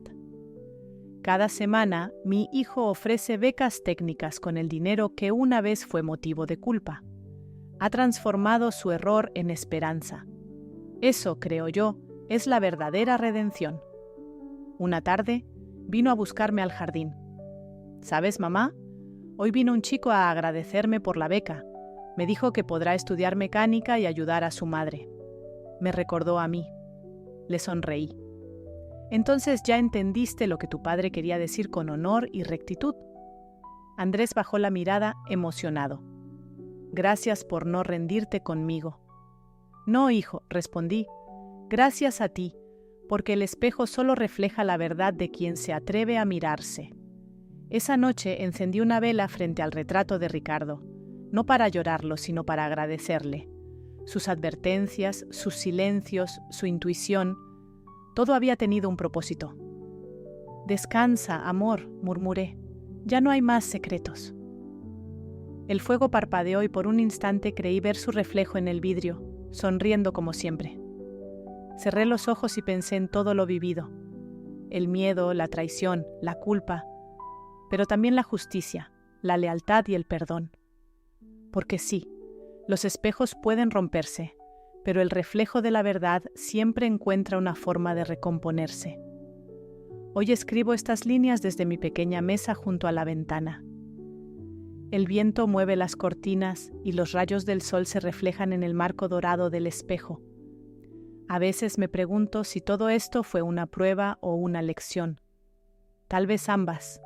Cada semana, mi hijo ofrece becas técnicas con el dinero que una vez fue motivo de culpa. Ha transformado su error en esperanza. Eso, creo yo, es la verdadera redención. Una tarde, vino a buscarme al jardín. ¿Sabes, mamá? Hoy vino un chico a agradecerme por la beca. Me dijo que podrá estudiar mecánica y ayudar a su madre. Me recordó a mí. Le sonreí. Entonces ya entendiste lo que tu padre quería decir con honor y rectitud. Andrés bajó la mirada emocionado. Gracias por no rendirte conmigo. No, hijo, respondí. Gracias a ti, porque el espejo solo refleja la verdad de quien se atreve a mirarse. Esa noche encendí una vela frente al retrato de Ricardo, no para llorarlo, sino para agradecerle. Sus advertencias, sus silencios, su intuición, todo había tenido un propósito. Descansa, amor, murmuré. Ya no hay más secretos. El fuego parpadeó y por un instante creí ver su reflejo en el vidrio, sonriendo como siempre. Cerré los ojos y pensé en todo lo vivido. El miedo, la traición, la culpa, pero también la justicia, la lealtad y el perdón. Porque sí, los espejos pueden romperse, pero el reflejo de la verdad siempre encuentra una forma de recomponerse. Hoy escribo estas líneas desde mi pequeña mesa junto a la ventana. El viento mueve las cortinas y los rayos del sol se reflejan en el marco dorado del espejo. A veces me pregunto si todo esto fue una prueba o una lección. Tal vez ambas.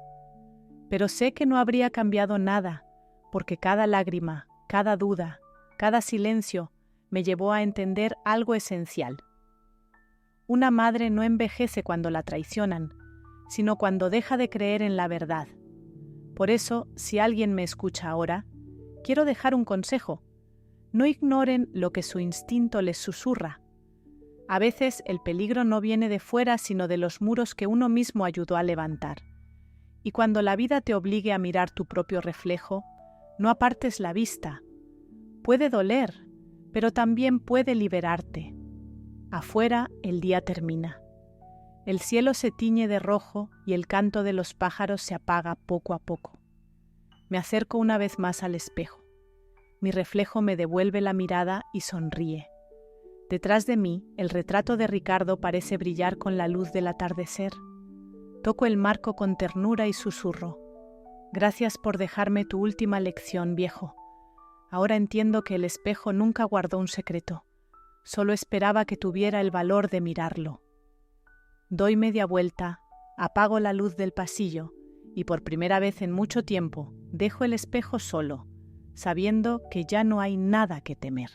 Pero sé que no habría cambiado nada, porque cada lágrima, cada duda, cada silencio me llevó a entender algo esencial. Una madre no envejece cuando la traicionan, sino cuando deja de creer en la verdad. Por eso, si alguien me escucha ahora, quiero dejar un consejo. No ignoren lo que su instinto les susurra. A veces el peligro no viene de fuera, sino de los muros que uno mismo ayudó a levantar. Y cuando la vida te obligue a mirar tu propio reflejo, no apartes la vista. Puede doler, pero también puede liberarte. Afuera el día termina. El cielo se tiñe de rojo y el canto de los pájaros se apaga poco a poco. Me acerco una vez más al espejo. Mi reflejo me devuelve la mirada y sonríe. Detrás de mí, el retrato de Ricardo parece brillar con la luz del atardecer. Toco el marco con ternura y susurro. Gracias por dejarme tu última lección, viejo. Ahora entiendo que el espejo nunca guardó un secreto. Solo esperaba que tuviera el valor de mirarlo. Doy media vuelta, apago la luz del pasillo y por primera vez en mucho tiempo dejo el espejo solo, sabiendo que ya no hay nada que temer.